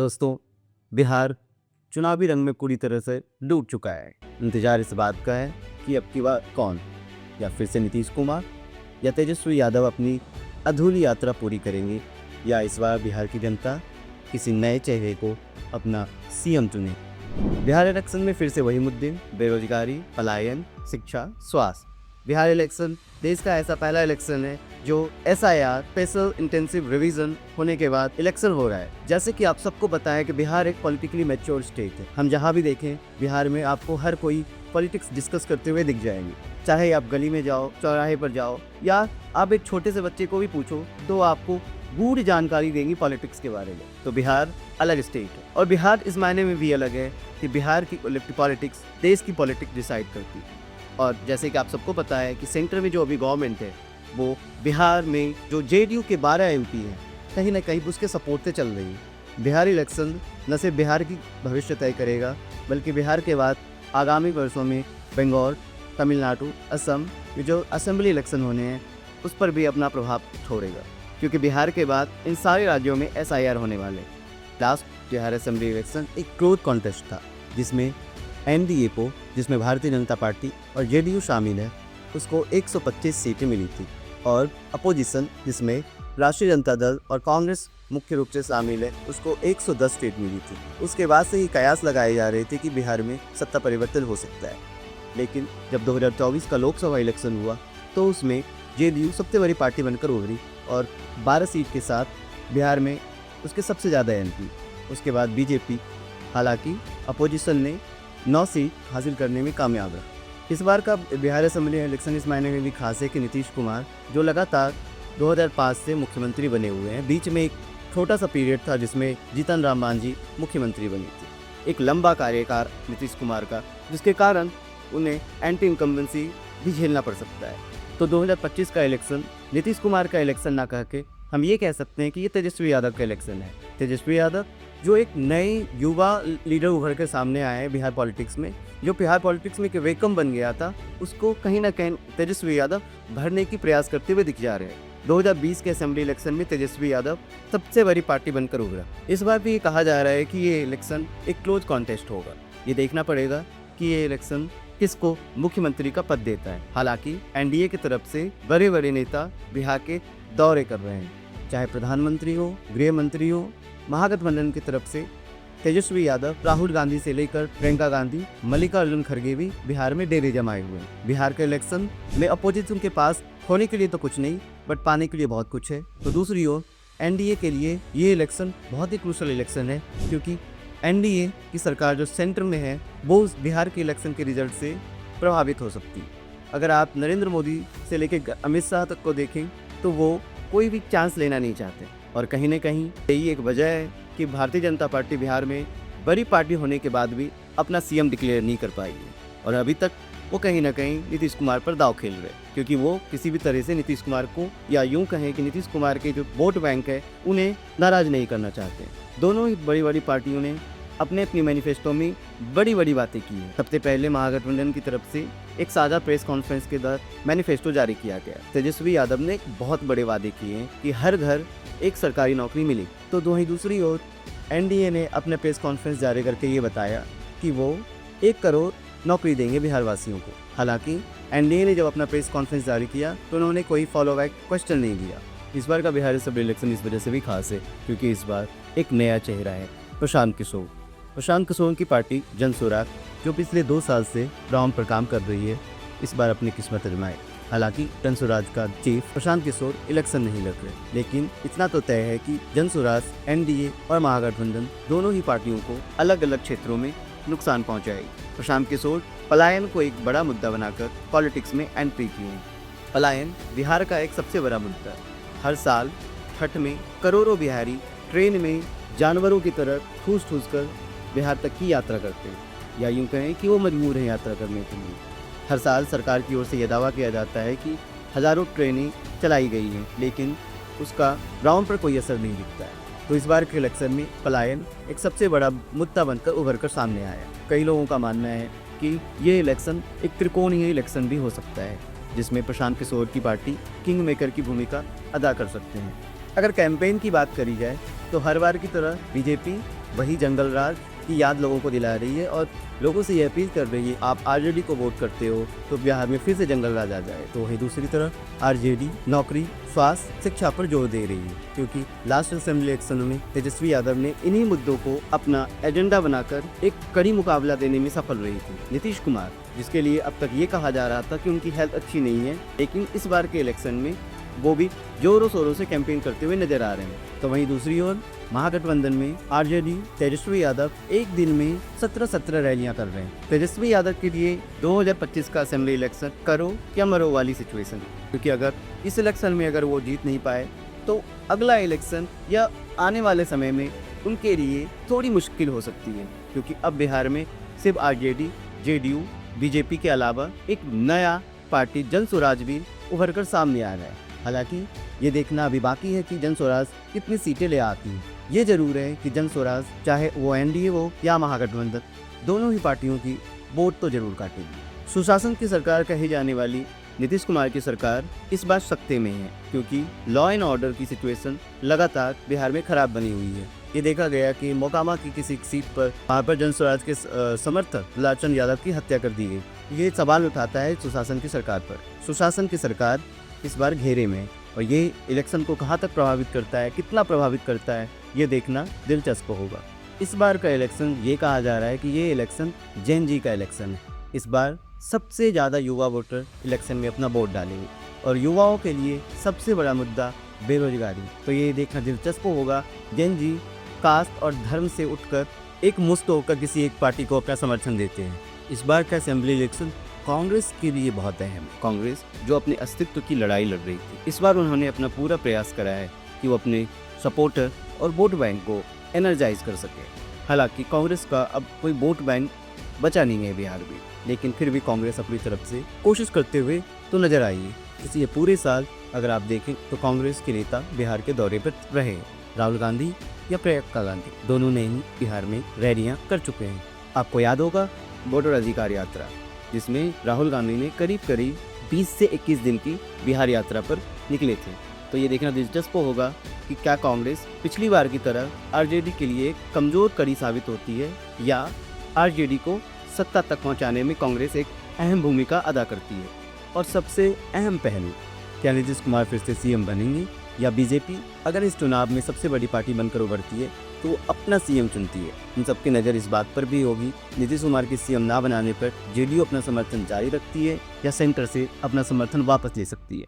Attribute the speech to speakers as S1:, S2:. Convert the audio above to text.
S1: दोस्तों, बिहार चुनावी रंग में पूरी तरह से डूब चुका है। इंतजार इस बात का है कि अब की बार कौन, या फिर से नीतीश कुमार या तेजस्वी यादव अपनी अधूरी यात्रा पूरी करेंगे, या इस बार बिहार की जनता किसी नए चेहरे को अपना सीएम चुने। बिहार इलेक्शन में फिर से वही मुद्दे, बेरोजगारी, पलायन, शिक्षा, स्वास्थ्य। बिहार इलेक्शन देश का ऐसा पहला इलेक्शन है जो SIR स्पेशल इंटेंसिव रिवीजन होने के बाद इलेक्शन हो रहा है। जैसे कि आप सबको पता है कि बिहार एक पॉलिटिकली मैच्योर स्टेट है। हम जहाँ भी देखें बिहार में आपको हर कोई पॉलिटिक्स डिस्कस करते हुए दिख जाएंगे। चाहे आप गली में जाओ, चौराहे पर जाओ, या आप एक छोटे से बच्चे को भी पूछो तो आपको पूरी जानकारी देंगी पॉलिटिक्स के बारे में। तो बिहार अलग स्टेट है, और बिहार इस मायने में भी अलग है कि बिहार की पॉलिटिक्स देश की पॉलिटिक्स डिसाइड करती है। और जैसे कि आप सबको पता है कि सेंटर में जो अभी गवर्नमेंट है वो बिहार में जो JDU के 12 MP हैं, कहीं ना कहीं उसके सपोर्ट से चल रही है। बिहार इलेक्शन न सिर्फ बिहार की भविष्य तय करेगा, बल्कि बिहार के बाद आगामी वर्षों में बंगाल, तमिलनाडु, असम, ये जो असेंबली इलेक्शन होने हैं उस पर भी अपना प्रभाव छोड़ेगा, क्योंकि बिहार के बाद इन सारे राज्यों में SIR होने वाले। लास्ट बिहार असेंबली इलेक्शन एक क्लोज कॉन्टेस्ट था, जिसमें NDA को, जिसमें भारतीय जनता पार्टी और JDU शामिल है, उसको 125 सीटें मिली थी, और अपोजिशन, जिसमें राष्ट्रीय जनता दल और कांग्रेस मुख्य रूप से शामिल है, उसको 110 सीट मिली थी। उसके बाद से ही कयास लगाए जा रहे थे कि बिहार में सत्ता परिवर्तन हो सकता है। लेकिन जब 2024 का लोकसभा इलेक्शन हुआ तो उसमें JDU सबसे बड़ी पार्टी बनकर उभरी, और 12 सीट के साथ बिहार में उसके सबसे ज़्यादा MP। उसके बाद BJP, हालांकि अपोजिशन ने 9 सीट हासिल करने में कामयाब रहा। इस बार का बिहार असेंबली इलेक्शन इस मायने में भी खास है कि नीतीश कुमार, जो लगातार 2005 से मुख्यमंत्री बने हुए हैं, बीच में एक छोटा सा पीरियड था जिसमें जीतन राम मांझी मुख्यमंत्री बने थे। एक लंबा कार्यकाल नीतीश कुमार का, जिसके कारण उन्हें एंटी इनकम्बेंसी भी झेलना पड़ सकता है। तो 2025 का इलेक्शन नीतीश कुमार का इलेक्शन ना कह के हम ये कह सकते हैं कि ये तेजस्वी यादव का इलेक्शन है। तेजस्वी यादव जो एक नए युवा लीडर उभर के सामने आए हैं बिहार पॉलिटिक्स में, जो बिहार पॉलिटिक्स में एक वेकम बन गया था, उसको कहीं ना कहीं तेजस्वी यादव भरने की प्रयास करते हुए दिख जा रहे हैं। 2020 के असेंबली इलेक्शन में तेजस्वी यादव सबसे बड़ी पार्टी बनकर उभरा। इस बार भी ये कहा जा रहा है कि ये इलेक्शन एक क्लोज कॉन्टेस्ट होगा। ये देखना पड़ेगा कि ये इलेक्शन किसको मुख्यमंत्री का पद देता है। हालांकि NDA की तरफ से बड़े बड़े नेता बिहार के दौरे कर रहे हैं, चाहे प्रधानमंत्री हो, गृह मंत्री हो। महागठबंधन की तरफ से तेजस्वी यादव, राहुल गांधी से लेकर प्रियंका गांधी, मल्लिकार्जुन खड़गे भी बिहार में डेरे जमाए हुए हैं। बिहार के इलेक्शन में अपोजिशन के पास होने के लिए तो कुछ नहीं, बट पाने के लिए बहुत कुछ है। तो दूसरी ओर NDA के लिए ये इलेक्शन बहुत ही क्रूशल इलेक्शन है, क्योंकि NDA की सरकार जो सेंटर में है वो उस बिहार के इलेक्शन के रिजल्ट से प्रभावित हो सकती है। अगर आप नरेंद्र मोदी से लेकर अमित शाह तक को देखें तो वो कोई भी चांस लेना नहीं चाहते, और कहीं ना कहीं यही एक वजह है कि भारतीय जनता पार्टी बिहार में बड़ी पार्टी होने के बाद भी अपना CM डिक्लेयर नहीं कर पाई है, और अभी तक वो कहीं ना कहीं नीतीश कुमार पर दाव खेल रहे हैं, क्योंकि वो किसी भी तरह से नीतीश कुमार को, या यूं कहें कि नीतीश कुमार के जो वोट बैंक है, उन्हें नाराज नहीं करना चाहते। दोनों ही बड़ी बड़ी पार्टियों ने अपने अपनी मैनिफेस्टो में बड़ी बड़ी बातें की हैं। सबसे पहले महागठबंधन की तरफ से एक साझा प्रेस कॉन्फ्रेंस के दौरान मैनिफेस्टो जारी किया गया। तेजस्वी यादव ने बहुत बड़े वादे किए हैं कि हर घर एक सरकारी नौकरी मिली। तो दूसरी ओर NDA ने अपने प्रेस कॉन्फ्रेंस जारी करके ये बताया कि वो 1 करोड़ नौकरी देंगे बिहार वासियों को। हालांकि NDA ने जब अपना प्रेस कॉन्फ्रेंस जारी किया तो उन्होंने कोई फॉलो बैक क्वेश्चन नहीं दिया। इस बार का बिहार असेंबली इलेक्शन इस वजह से भी खास है क्योंकि इस बार एक नया चेहरा है, प्रशांत किशोर की पार्टी जन स्वराज, जो पिछले 2 साल से ग्राउंड पर काम कर रही है, इस बार अपनी किस्मत आजमाए। हालांकि जन स्वराज का चीफ प्रशांत किशोर इलेक्शन नहीं लड़ रहे, लेकिन इतना तो तय है कि जन स्वराज, NDA और महागठबंधन दोनों ही पार्टियों को अलग अलग क्षेत्रों में नुकसान पहुंचाएगी। प्रशांत किशोर पलायन को एक बड़ा मुद्दा बनाकर पॉलिटिक्स में एंट्री की है। पलायन बिहार का एक सबसे बड़ा मुद्दा है। हर साल छठ में करोड़ों बिहारी ट्रेन में जानवरों की तरह ठूस कर बिहार तक की यात्रा करते हैं, या यूँ कहें कि वो मजबूर हैं यात्रा करने के लिए। हर साल सरकार की ओर से यह दावा किया जाता है कि हज़ारों ट्रेनें चलाई गई हैं, लेकिन उसका ग्राउंड पर कोई असर नहीं दिखता है। तो इस बार के इलेक्शन में पलायन एक सबसे बड़ा मुद्दा बनकर उभर कर सामने आया। कई लोगों का मानना है कि ये इलेक्शन एक त्रिकोणीय इलेक्शन भी हो सकता है, जिसमें प्रशांत किशोर की पार्टी किंग मेकर की भूमिका अदा कर सकते हैं। अगर कैंपेन की बात करी जाए तो हर बार की तरह BJP वही जंगल राज की याद लोगों को दिला रही है और लोगों से ये अपील कर रही है, आप आरजेडी को वोट करते हो तो बिहार में फिर से जंगल राज आ जाए। तो वहीं दूसरी तरफ आरजेडी नौकरी, स्वास्थ्य, शिक्षा पर जोर दे रही है, क्योंकि लास्ट असेंबली इलेक्शन में तेजस्वी यादव ने इन्हीं मुद्दों को अपना एजेंडा बनाकर एक कड़ी मुकाबला देने में सफल रही थी। नीतीश कुमार, जिसके लिए अब तक ये कहा जा रहा था कि उनकी हेल्थ अच्छी नहीं है, लेकिन इस बार के इलेक्शन में वो भी जोरों शोरों से कैंपेन करते हुए नजर आ रहे हैं। तो वहीं दूसरी ओर महागठबंधन में आरजेडी तेजस्वी यादव एक दिन में 17 रैलियां कर रहे हैं। तेजस्वी यादव के लिए 2025 का असेंबली इलेक्शन करो या मरो वाली सिचुएशन, क्योंकि अगर इस इलेक्शन में अगर वो जीत नहीं पाए तो अगला इलेक्शन या आने वाले समय में उनके लिए थोड़ी मुश्किल हो सकती है, क्योंकि अब बिहार में सिर्फ आरजेडी, जेडीयू, बीजेपी के अलावा एक नया पार्टी जन स्वराज भी उभर कर सामने आ रहा है। हालांकि ये देखना अभी बाकी है कि जन स्वराज कितनी सीटें ले आती है। ये जरूर है कि जन स्वराज, चाहे वो एनडीए हो या महागठबंधन, दोनों ही पार्टियों की वोट तो जरूर काटेगी। सुशासन की सरकार कही जाने वाली नीतीश कुमार की सरकार इस बार सत्ते में है, क्योंकि लॉ एंड ऑर्डर की सिचुएशन लगातार बिहार में खराब बनी हुई है। ये देखा गया कि मोकामा की किसी सीट पर वहाँ पर जन स्वराज के समर्थक लालचंद यादव की हत्या कर दी गई। ये सवाल उठाता है सुशासन की सरकार पर। सुशासन की सरकार इस बार घेरे में, और ये इलेक्शन को कहाँ तक प्रभावित करता है, कितना प्रभावित करता है, ये देखना दिलचस्प होगा। इस बार का इलेक्शन ये कहा जा रहा है कि ये इलेक्शन जेन जी का इलेक्शन है। इस बार सबसे ज़्यादा युवा वोटर इलेक्शन में अपना वोट डालेंगे, और युवाओं के लिए सबसे बड़ा मुद्दा बेरोजगारी। तो ये देखना दिलचस्प होगा, जेन जी कास्ट और धर्म से उठकर एक मुश्त होकर किसी एक पार्टी को अपना समर्थन देते हैं। इस बार का असेंबली इलेक्शन कांग्रेस के लिए बहुत अहम है। कांग्रेस जो अपने अस्तित्व की लड़ाई लड़ रही थी, इस बार उन्होंने अपना पूरा प्रयास करा है कि वो अपने सपोर्टर और वोट बैंक को एनर्जाइज कर सके। हालांकि कांग्रेस का अब कोई वोट बैंक बचा नहीं है बिहार में, लेकिन फिर भी कांग्रेस अपनी तरफ से कोशिश करते हुए तो नजर आई है। इसलिए पूरे साल अगर आप देखें तो कांग्रेस के नेता बिहार के दौरे पर रहे। राहुल गांधी या प्रियंका गांधी, दोनों ने ही बिहार में रैलियां कर चुके हैं। आपको याद होगा वोटर अधिकार यात्रा, जिसमें राहुल गांधी ने करीब 20 से 21 दिन की बिहार यात्रा पर निकले थे। तो ये देखना दिलचस्प होगा कि क्या कांग्रेस पिछली बार की तरह आरजेडी के लिए कमज़ोर कड़ी साबित होती है, या आरजेडी को सत्ता तक पहुंचाने में कांग्रेस एक अहम भूमिका अदा करती है। और सबसे अहम पहलू, क्या नीतीश कुमार फिर से सीएम बनेंगे, या बीजेपी अगर इस चुनाव में सबसे बड़ी पार्टी बनकर उभरती है तो वो अपना सीएम चुनती है। इन सबकी नज़र इस बात पर भी होगी, नीतीश कुमार के सीएम ना बनाने पर जेडीयू अपना समर्थन जारी रखती है या सेंटर से अपना समर्थन वापस ले सकती है।